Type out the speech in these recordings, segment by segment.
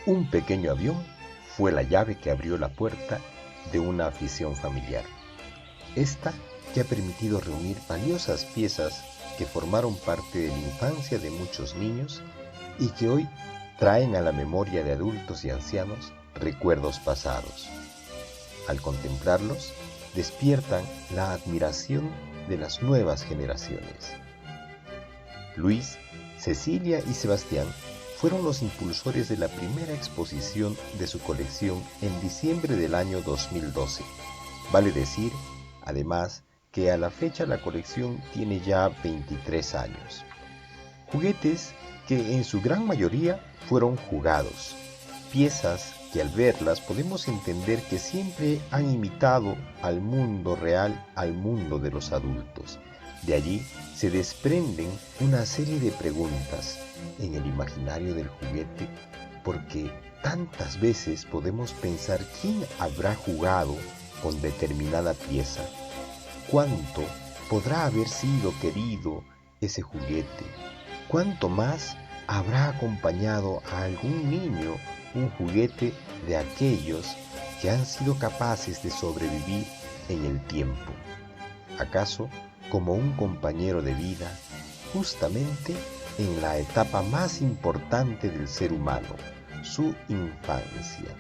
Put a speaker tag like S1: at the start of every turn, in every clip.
S1: Un pequeño avión fue la llave que abrió la puerta de una afición familiar. Esta que ha permitido reunir valiosas piezas que formaron parte de la infancia de muchos niños y que hoy traen a la memoria de adultos y ancianos recuerdos pasados. Al contemplarlos, despiertan la admiración de las nuevas generaciones. Luis, Cecilia y Sebastián fueron los impulsores de la primera exposición de su colección en diciembre del año 2012. Vale decir, además, que a la fecha la colección tiene ya 23 años. Juguetes que en su gran mayoría fueron jugados, piezas que al verlas podemos entender que siempre han imitado al mundo real, al mundo de los adultos. De allí se desprenden una serie de preguntas en el imaginario del juguete, porque tantas veces podemos pensar quién habrá jugado con determinada pieza, cuánto podrá haber sido querido ese juguete, cuánto más habrá acompañado a algún niño un juguete de aquellos que han sido capaces de sobrevivir en el tiempo. ¿Acaso como un compañero de vida, justamente en la etapa más importante del ser humano, su infancia?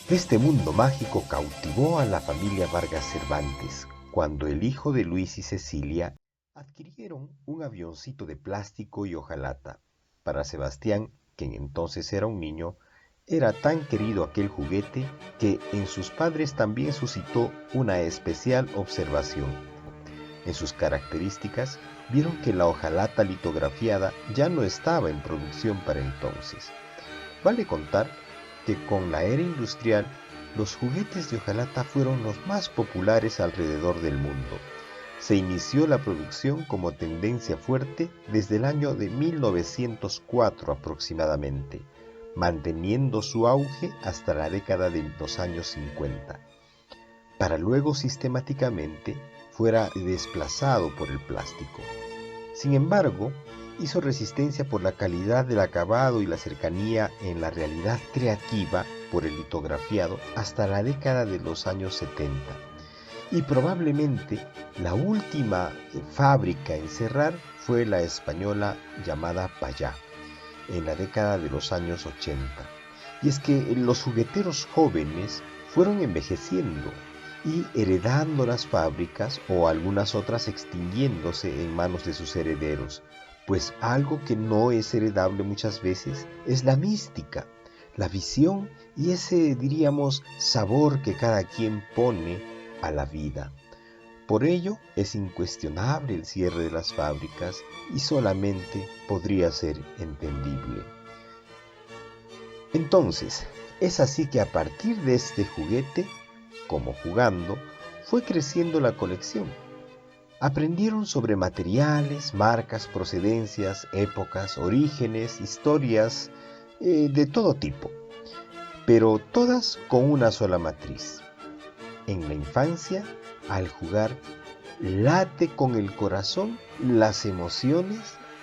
S1: Este mundo mágico cautivó a la familia Vargas Cervantes cuando el hijo de Luis y Cecilia adquirieron un avioncito de plástico y hojalata. Para Sebastián, quien entonces era un niño, era tan querido aquel juguete que en sus padres también suscitó una especial observación. En sus características vieron que la hojalata litografiada ya no estaba en producción para entonces. Vale contar que con la era industrial, los juguetes de hojalata fueron los más populares alrededor del mundo. Se inició la producción como tendencia fuerte desde el año de 1904 aproximadamente, manteniendo su auge hasta la década de los años 50, para luego sistemáticamente fuera desplazado por el plástico. Sin embargo, hizo resistencia por la calidad del acabado y la cercanía en la realidad creativa por el litografiado hasta la década de los años 70. Y probablemente la última fábrica en cerrar fue la española llamada Payá, en la década de los años 80. Y es que los jugueteros jóvenes fueron envejeciendo y heredando las fábricas o algunas otras extinguiéndose en manos de sus herederos, pues algo que no es heredable muchas veces es la mística, la visión y ese, diríamos, sabor que cada quien pone a la vida. Por ello es incuestionable el cierre de las fábricas y solamente podría ser entendible. Entonces, es así que a partir de este juguete, como jugando, fue creciendo la colección. Aprendieron sobre materiales, marcas, procedencias, épocas, orígenes, historias, de todo tipo, pero todas con una sola matriz. En la infancia, al jugar, late con el corazón las emociones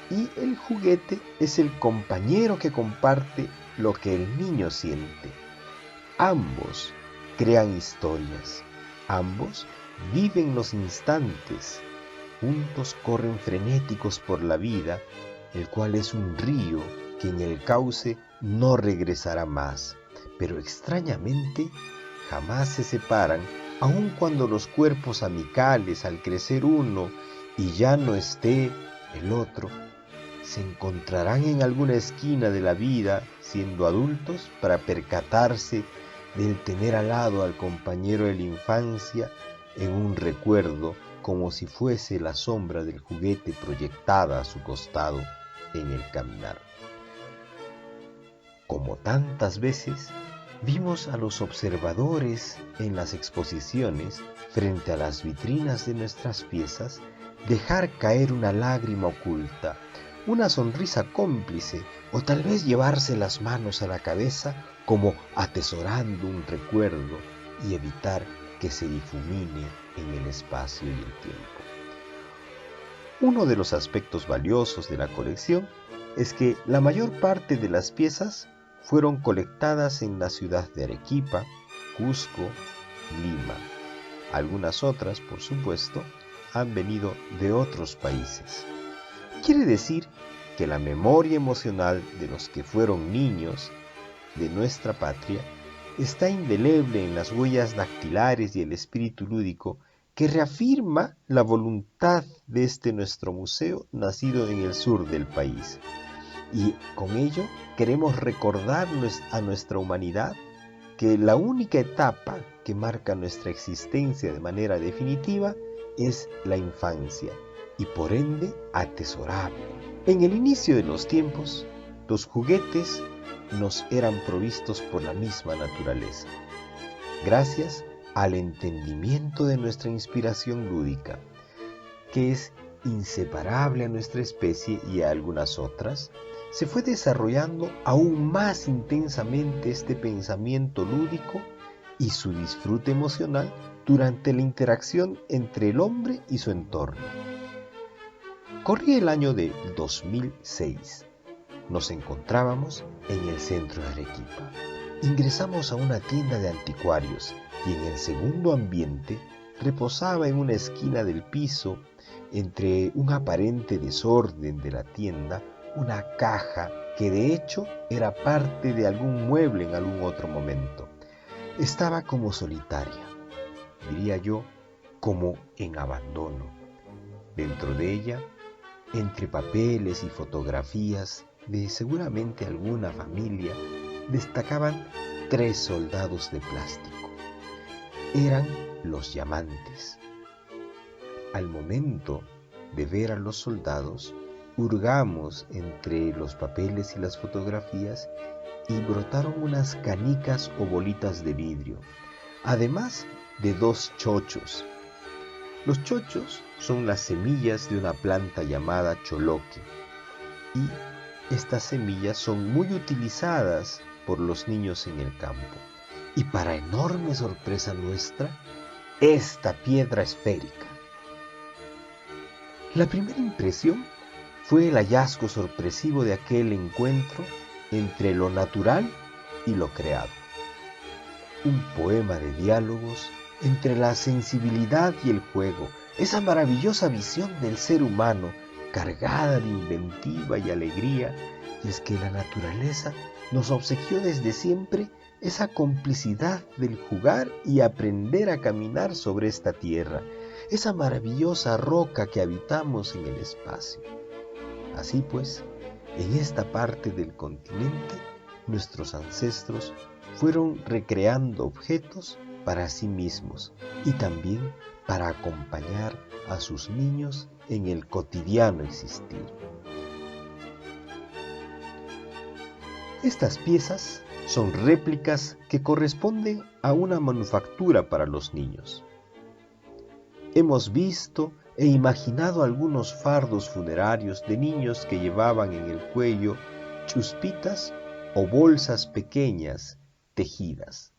S1: y el juguete es el compañero que comparte lo que el niño siente. Ambos crean historias, ambos viven los instantes, juntos corren frenéticos por la vida, el cual es un río que en el cauce no regresará más, pero extrañamente jamás se separan, aun cuando los cuerpos amicales al crecer uno y ya no esté el otro, se encontrarán en alguna esquina de la vida siendo adultos para percatarse del tener al lado al compañero de la infancia en un recuerdo como si fuese la sombra del juguete proyectada a su costado en el caminar. Como tantas veces, vimos a los observadores en las exposiciones frente a las vitrinas de nuestras piezas dejar caer una lágrima oculta, una sonrisa cómplice o tal vez llevarse las manos a la cabeza como atesorando un recuerdo y evitar que se difumine en el espacio y el tiempo. Uno de los aspectos valiosos de la colección es que la mayor parte de las piezas fueron colectadas en la ciudad de Arequipa, Cusco, Lima. Algunas otras, por supuesto, han venido de otros países. Quiere decir que la memoria emocional de los que fueron niños de nuestra patria está indeleble en las huellas dactilares y el espíritu lúdico que reafirma la voluntad de este nuestro museo nacido en el sur del país. Y con ello queremos recordar a nuestra humanidad que la única etapa que marca nuestra existencia de manera definitiva es la infancia y por ende atesorable. En el inicio de los tiempos, los juguetes nos eran provistos por la misma naturaleza, gracias al entendimiento de nuestra inspiración lúdica, que es inseparable a nuestra especie y a algunas otras. Se fue desarrollando aún más intensamente este pensamiento lúdico y su disfrute emocional durante la interacción entre el hombre y su entorno. Corría el año de 2006. Nos encontrábamos en el centro de Arequipa. Ingresamos a una tienda de anticuarios y en el segundo ambiente reposaba en una esquina del piso, entre un aparente desorden de la tienda, una caja que de hecho era parte de algún mueble en algún otro momento. Estaba como solitaria, diría yo, como en abandono. Dentro de ella, entre papeles y fotografías de seguramente alguna familia, destacaban 3 soldados de plástico. Eran los llamantes. Al momento de ver a los soldados, hurgamos entre los papeles y las fotografías y brotaron unas canicas o bolitas de vidrio, además de 2 chochos. Los chochos son las semillas de una planta llamada choloque y estas semillas son muy utilizadas por los niños en el campo. Y para enorme sorpresa nuestra, esta piedra esférica. La primera impresión fue el hallazgo sorpresivo de aquel encuentro entre lo natural y lo creado. Un poema de diálogos entre la sensibilidad y el juego, esa maravillosa visión del ser humano cargada de inventiva y alegría, y es que la naturaleza nos obsequió desde siempre esa complicidad del jugar y aprender a caminar sobre esta tierra, esa maravillosa roca que habitamos en el espacio. Así pues, en esta parte del continente, nuestros ancestros fueron recreando objetos para sí mismos y también para acompañar a sus niños en el cotidiano existir. Estas piezas son réplicas que corresponden a una manufactura para los niños. Hemos visto e imaginado algunos fardos funerarios de niños que llevaban en el cuello chuspitas o bolsas pequeñas tejidas.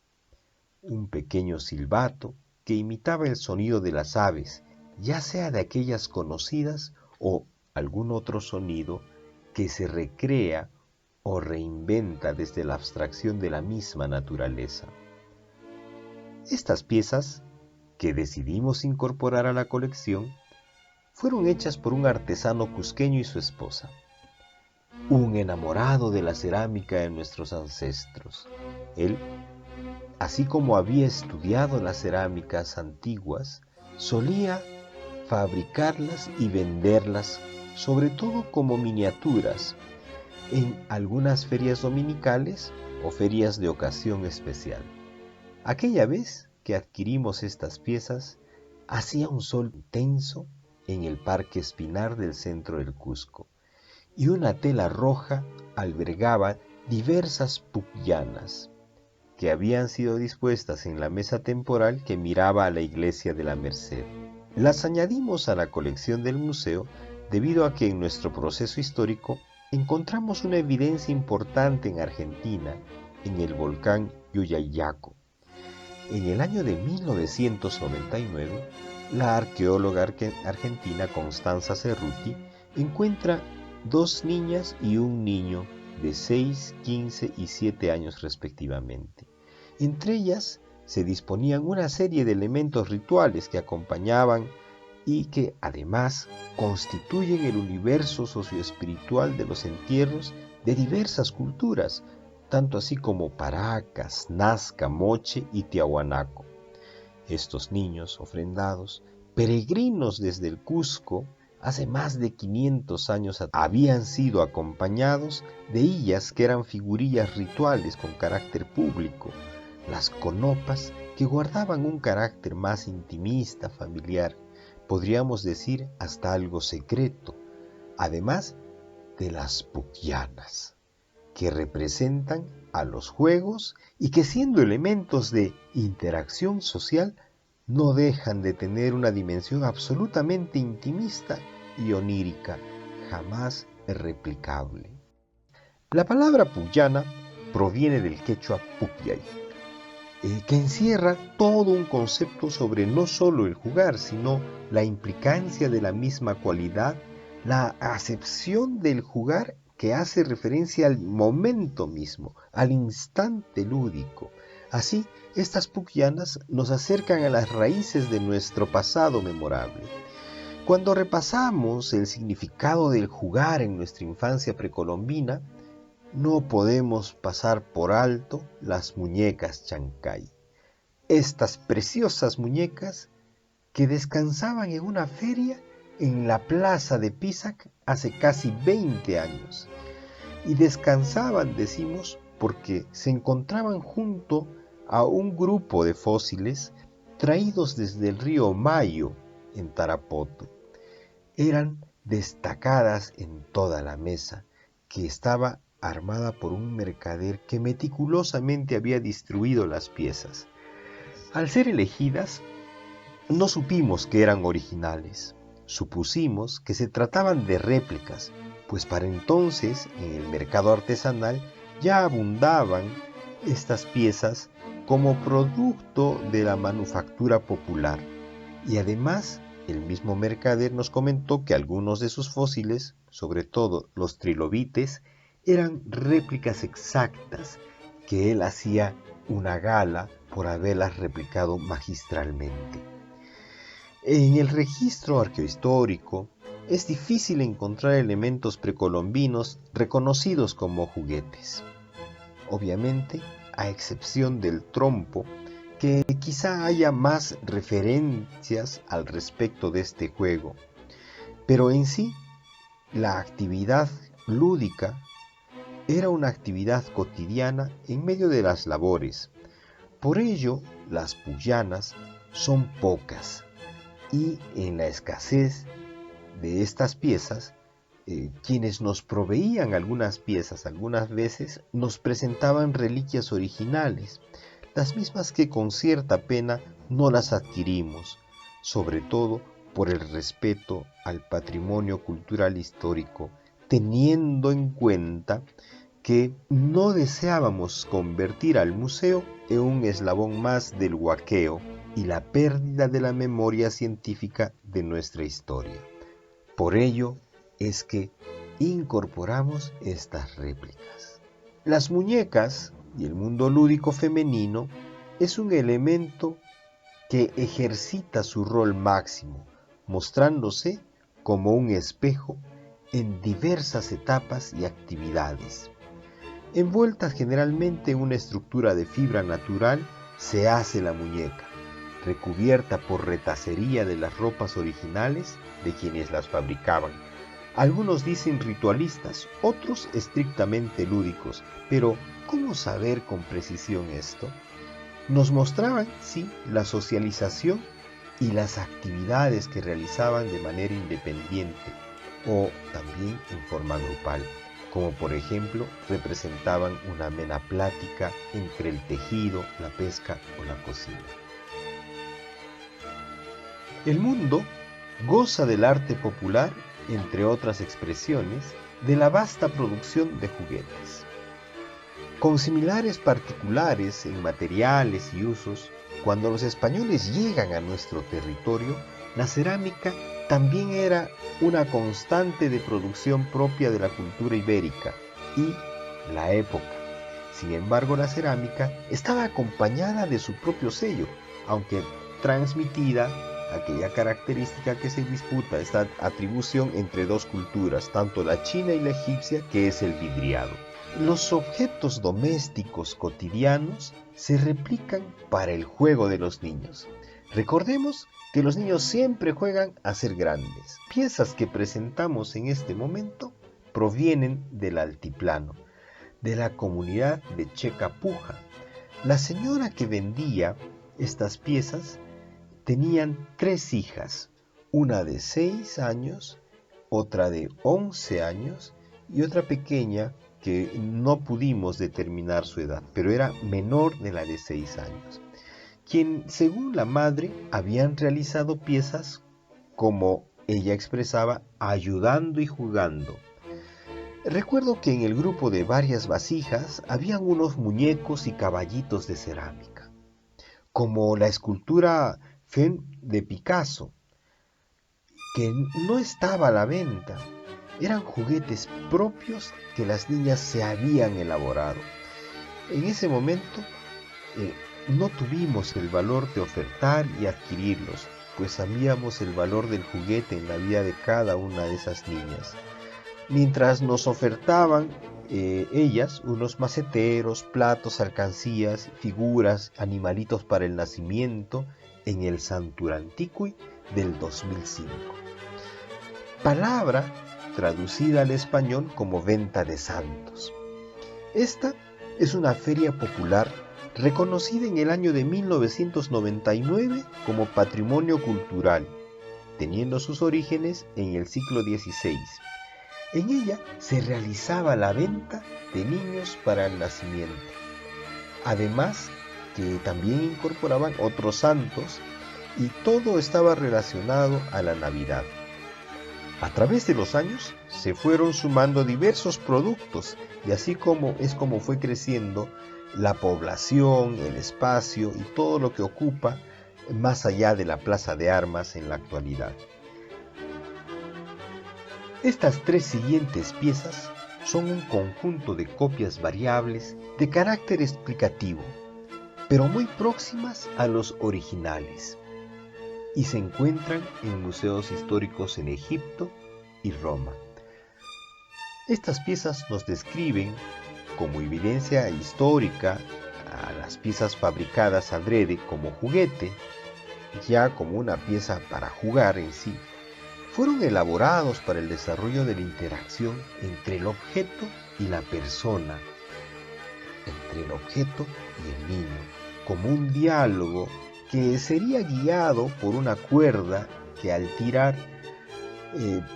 S1: Un pequeño silbato que imitaba el sonido de las aves, ya sea de aquellas conocidas o algún otro sonido que se recrea o reinventa desde la abstracción de la misma naturaleza. Estas piezas, que decidimos incorporar a la colección, fueron hechas por un artesano cusqueño y su esposa, un enamorado de la cerámica de nuestros ancestros. Él, así como había estudiado las cerámicas antiguas, solía fabricarlas y venderlas, sobre todo como miniaturas, en algunas ferias dominicales o ferias de ocasión especial. Aquella vez que adquirimos estas piezas, hacía un sol intenso en el Parque Espinar del centro del Cusco, y una tela roja albergaba diversas puquianas que habían sido dispuestas en la mesa temporal que miraba a la iglesia de la Merced. Las añadimos a la colección del museo debido a que en nuestro proceso histórico encontramos una evidencia importante en Argentina, en el volcán Yuyayaco. En el año de 1999, la arqueóloga argentina Constanza Cerruti encuentra 2 niñas y un niño de 6, 15 y 7 años respectivamente. Entre ellas se disponían una serie de elementos rituales que acompañaban y que además constituyen el universo socioespiritual de los entierros de diversas culturas, tanto así como Paracas, Nazca, Moche y Tiahuanaco. Estos niños ofrendados, peregrinos desde el Cusco, hace más de 500 años habían sido acompañados de illas que eran figurillas rituales con carácter público, las conopas que guardaban un carácter más intimista, familiar, podríamos decir hasta algo secreto, además de las puquianas, que representan a los juegos y que siendo elementos de interacción social no dejan de tener una dimensión absolutamente intimista y onírica, jamás replicable. La palabra puyana proviene del quechua pukyay, que encierra todo un concepto sobre no solo el jugar, sino la implicancia de la misma cualidad, la acepción del jugar que hace referencia al momento mismo, al instante lúdico. Así, estas puquianas nos acercan a las raíces de nuestro pasado memorable. Cuando repasamos el significado del jugar en nuestra infancia precolombina, no podemos pasar por alto las muñecas chancay. Estas preciosas muñecas que descansaban en una feria en la plaza de Pisac hace casi 20 años. Y descansaban, decimos, porque se encontraban junto a un grupo de fósiles traídos desde el río Mayo en Tarapoto. Eran destacadas en toda la mesa, que estaba armada por un mercader que meticulosamente había distribuido las piezas. Al ser elegidas, no supimos que eran originales. Supusimos que se trataban de réplicas, pues para entonces en el mercado artesanal ya abundaban estas piezas como producto de la manufactura popular. Y además, el mismo mercader nos comentó que algunos de sus fósiles, sobre todo los trilobites, eran réplicas exactas, que él hacía una gala por haberlas replicado magistralmente. En el registro arqueohistórico es difícil encontrar elementos precolombinos reconocidos como juguetes. Obviamente, a excepción del trompo, que quizá haya más referencias al respecto de este juego, pero en sí, la actividad lúdica era una actividad cotidiana en medio de las labores. Por ello, las puyanas son pocas y en la escasez de estas piezas, quienes nos proveían algunas piezas algunas veces nos presentaban reliquias originales, las mismas que con cierta pena no las adquirimos, sobre todo por el respeto al patrimonio cultural histórico, teniendo en cuenta que no deseábamos convertir al museo en un eslabón más del huaqueo y la pérdida de la memoria científica de nuestra historia. Por ello es que incorporamos estas réplicas. Las muñecas y el mundo lúdico femenino es un elemento que ejercita su rol máximo, mostrándose como un espejo en diversas etapas y actividades. Envuelta generalmente en una estructura de fibra natural, se hace la muñeca, recubierta por retacería de las ropas originales de quienes las fabricaban. Algunos dicen ritualistas, otros estrictamente lúdicos, pero ¿cómo saber con precisión esto? Nos mostraban, sí, la socialización y las actividades que realizaban de manera independiente o también en forma grupal, como por ejemplo representaban una amena plática entre el tejido, la pesca o la cocina. El mundo goza del arte popular, entre otras expresiones, de la vasta producción de juguetes. Con similares particulares en materiales y usos, cuando los españoles llegan a nuestro territorio, La cerámica también era una constante de producción propia de la cultura ibérica y la época. Sin embargo, la cerámica estaba acompañada de su propio sello, aunque transmitida aquella característica que se disputa, esta atribución entre dos culturas, tanto la china y la egipcia, que es el vidriado. Los objetos domésticos cotidianos se replican para el juego de los niños. Recordemos que los niños siempre juegan a ser grandes. Piezas que presentamos en este momento provienen del altiplano, de la comunidad de Checapuja. La señora que vendía estas piezas tenían 3 hijas, una de 6 años, otra de 11 años y otra pequeña que no pudimos determinar su edad, pero era menor de la de 6 años, quien, según la madre, habían realizado piezas, como ella expresaba, ayudando y jugando. Recuerdo que en el grupo de varias vasijas habían unos muñecos y caballitos de cerámica, como la escultura Femme de Picasso, que no estaba a la venta. Eran juguetes propios que las niñas se habían elaborado. En ese momento no tuvimos el valor de ofertar y adquirirlos, pues sabíamos el valor del juguete en la vida de cada una de esas niñas. Mientras nos ofertaban ellas unos maceteros, platos, alcancías, figuras, animalitos para el nacimiento en el Santuranticui del 2005. Palabra traducida al español como venta de santos. Esta es una feria popular reconocida en el año de 1999 como Patrimonio Cultural, teniendo sus orígenes en el siglo XVI. En ella se realizaba la venta de niños para el nacimiento. Además, que también incorporaban otros santos y todo estaba relacionado a la Navidad. A través de los años se fueron sumando diversos productos y así como fue creciendo la población, el espacio y todo lo que ocupa más allá de la Plaza de Armas en la actualidad. Estas 3 siguientes piezas son un conjunto de copias variables de carácter explicativo, pero muy próximas a los originales, y se encuentran en museos históricos en Egipto y Roma. Estas piezas nos describen como evidencia histórica a las piezas fabricadas adrede como juguete, ya como una pieza para jugar en sí. Fueron elaborados para el desarrollo de la interacción entre el objeto y la persona, entre el objeto y el niño, como un diálogo que sería guiado por una cuerda que al tirar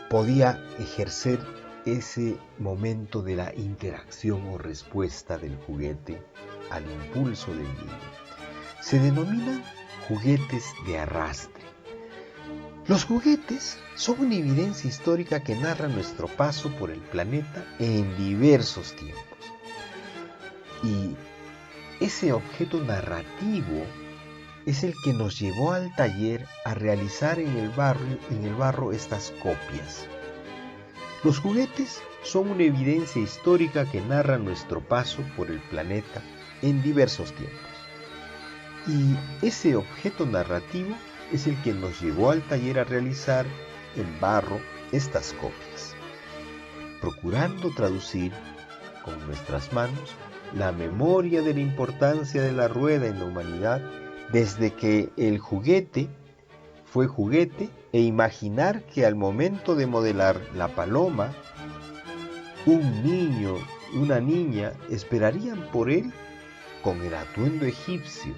S1: podía ejercer ese momento de la interacción o respuesta del juguete al impulso del niño. Se denominan juguetes de arrastre. Los juguetes son una evidencia histórica que narra nuestro paso por el planeta en diversos tiempos. Y ese objeto narrativo es el que nos llevó al taller a realizar en el barro estas copias. Los juguetes son una evidencia histórica que narra nuestro paso por el planeta en diversos tiempos. Y ese objeto narrativo es el que nos llevó al taller a realizar en barro estas copias, procurando traducir con nuestras manos la memoria de la importancia de la rueda en la humanidad desde que el juguete fue juguete e imaginar que al momento de modelar la paloma, un niño y una niña esperarían por él con el atuendo egipcio,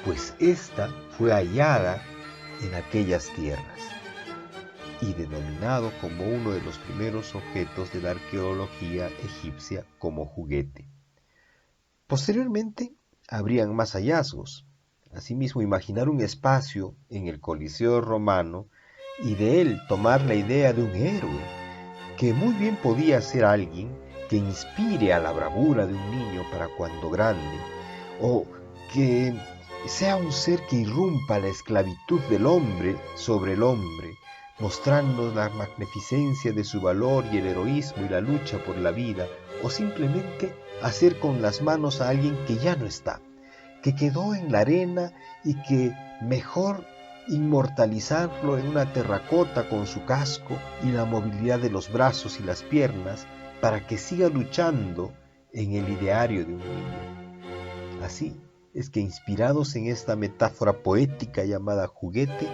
S1: pues ésta fue hallada en aquellas tierras y denominado como uno de los primeros objetos de la arqueología egipcia como juguete. Posteriormente habrían más hallazgos. Asimismo, imaginar un espacio en el Coliseo romano y de él tomar la idea de un héroe, que muy bien podía ser alguien que inspire a la bravura de un niño para cuando grande, o que sea un ser que irrumpa la esclavitud del hombre sobre el hombre, mostrando la magnificencia de su valor y el heroísmo y la lucha por la vida, o simplemente hacer con las manos a alguien que ya no está, que quedó en la arena y que mejor inmortalizarlo en una terracota con su casco y la movilidad de los brazos y las piernas para que siga luchando en el ideario de un niño. Así es que, inspirados en esta metáfora poética llamada juguete,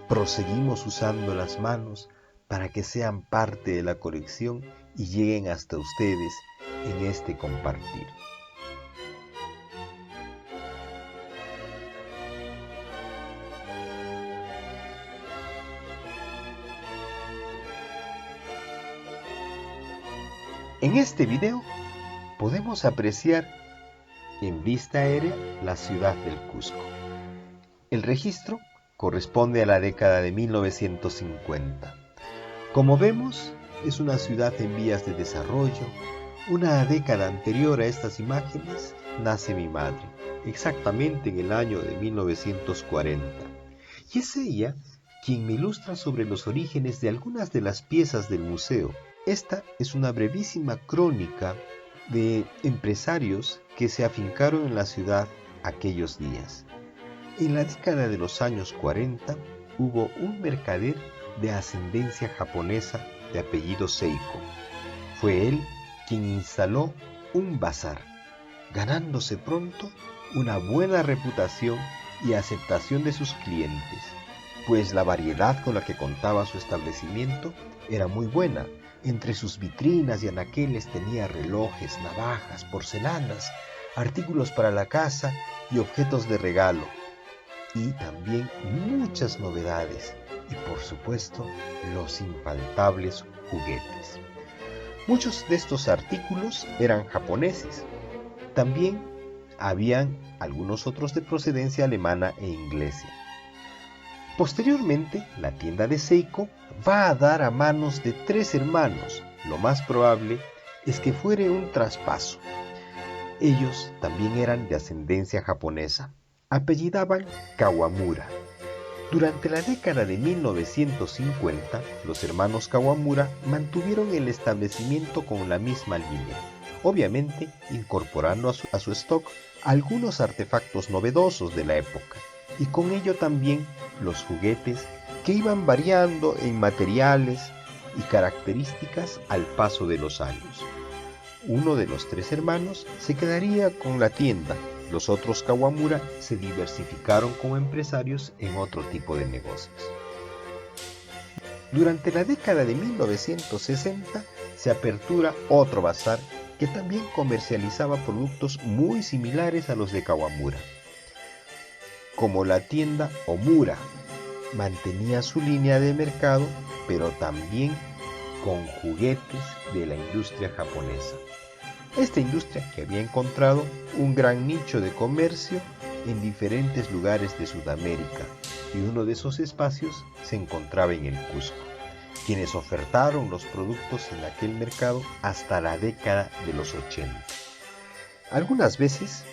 S1: proseguimos usando las manos para que sean parte de la colección y lleguen hasta ustedes en este compartir. En este video podemos apreciar en vista aérea la ciudad del Cusco. El registro corresponde a la década de 1950. Como vemos, es una ciudad en vías de desarrollo. Una década anterior a estas imágenes nace mi madre, exactamente en el año de 1940. Y es ella quien me ilustra sobre los orígenes de algunas de las piezas del museo. Esta es una brevísima crónica de empresarios que se afincaron en la ciudad aquellos días. En la década de los años 40 hubo un mercader de ascendencia japonesa de apellido Seiko. Fue él quien instaló un bazar, ganándose pronto una buena reputación y aceptación de sus clientes, pues la variedad con la que contaba su establecimiento era muy buena. Entre sus vitrinas y anaqueles tenía relojes, navajas, porcelanas, artículos para la casa y objetos de regalo, y también muchas novedades y, por supuesto, los infaltables juguetes. Muchos de estos artículos eran japoneses. También habían algunos otros de procedencia alemana e inglesa. Posteriormente, la tienda de Seiko va a dar a manos de 3 hermanos. Lo más probable es que fuere un traspaso. Ellos también eran de ascendencia japonesa. Apellidaban Kawamura. Durante la década de 1950, los hermanos Kawamura mantuvieron el establecimiento con la misma línea, obviamente incorporando a su stock algunos artefactos novedosos de la época, y con ello también los juguetes que iban variando en materiales y características al paso de los años. Uno de los 3 hermanos se quedaría con la tienda. Los otros Kawamura se diversificaron como empresarios en otro tipo de negocios. Durante la década de 1960 se apertura otro bazar que también comercializaba productos muy similares a los de Kawamura. Como la tienda Omura mantenía su línea de mercado, pero también con juguetes de la industria japonesa. Esta industria que había encontrado un gran nicho de comercio en diferentes lugares de Sudamérica, y uno de esos espacios se encontraba en el Cusco, quienes ofertaron los productos en aquel mercado hasta la década de los 80. Algunas veces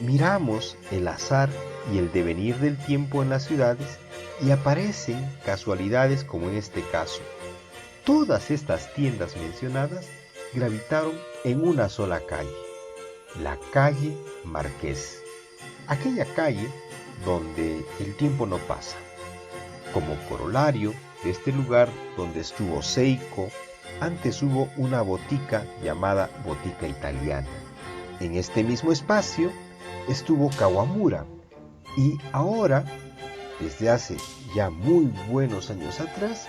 S1: miramos el azar y el devenir del tiempo en las ciudades y aparecen casualidades como en este caso. Todas estas tiendas mencionadas gravitaron en una sola calle, la calle Marqués, aquella calle donde el tiempo no pasa. Como corolario de este lugar donde estuvo Seiko, antes hubo una botica llamada Botica Italiana. En este mismo espacio estuvo Kawamura, y ahora, desde hace ya muy buenos años atrás,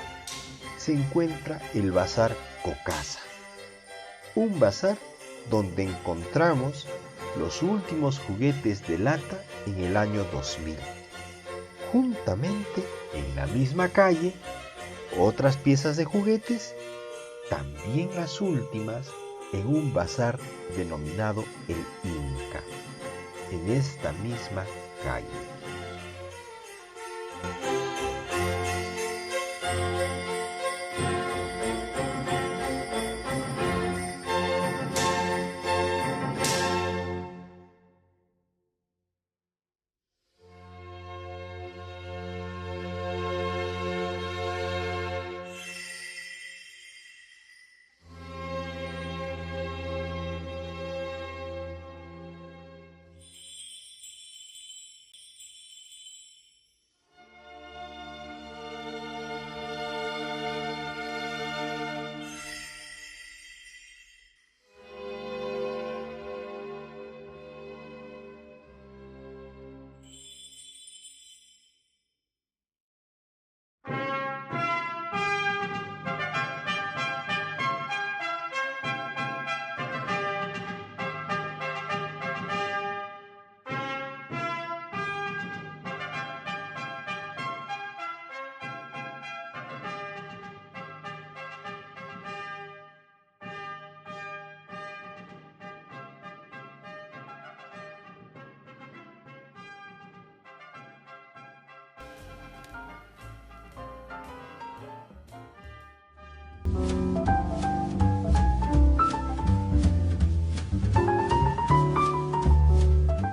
S1: se encuentra el Bazar Cocasa. Un bazar donde encontramos los últimos juguetes de lata en el año 2000. Juntamente, en la misma calle, otras piezas de juguetes, también las últimas, en un bazar denominado el Inca, en esta misma calle.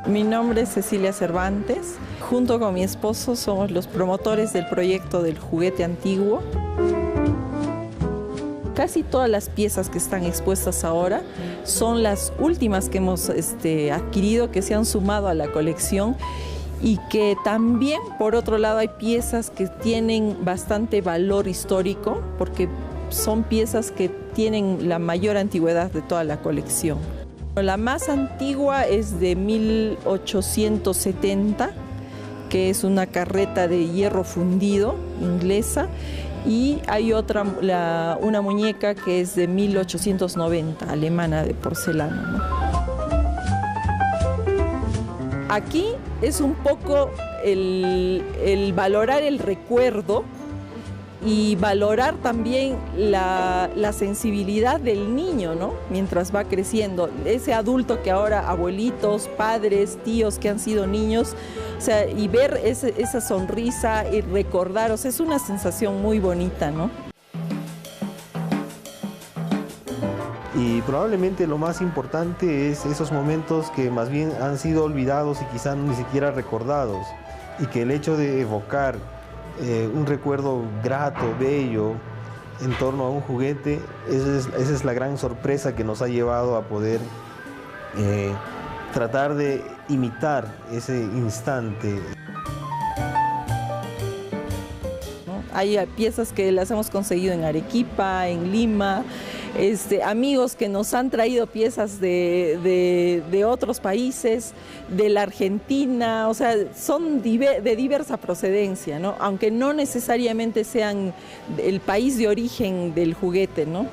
S2: Mi nombre es Cecilia Cervantes. Junto con mi esposo somos los promotores del proyecto del juguete antiguo. Casi todas las piezas que están expuestas ahora son las últimas que hemos adquirido, que se han sumado a la colección, y que también, por otro lado, hay piezas que tienen bastante valor histórico, porque son piezas que tienen la mayor antigüedad de toda la colección. La más antigua es de 1870, que es una carreta de hierro fundido inglesa, y hay otra, una muñeca que es de 1890, alemana, de porcelana, ¿no? Aquí es un poco el valorar el recuerdo y valorar también la sensibilidad del niño, ¿no? Mientras va creciendo. Ese adulto que ahora, abuelitos, padres, tíos que han sido niños, o sea, y ver esa sonrisa y recordar, o sea, es una sensación muy bonita, ¿no?
S3: Y probablemente lo más importante es esos momentos que más bien han sido olvidados y quizás ni siquiera recordados, y que el hecho de evocar un recuerdo grato, bello, en torno a un juguete, esa es la gran sorpresa que nos ha llevado a poder tratar de imitar ese instante.
S2: Hay piezas que las hemos conseguido en Arequipa, en Lima, amigos que nos han traído piezas de otros países, de la Argentina, o sea, son de diversa procedencia, ¿no? Aunque no necesariamente sean el país de origen del juguete, ¿no?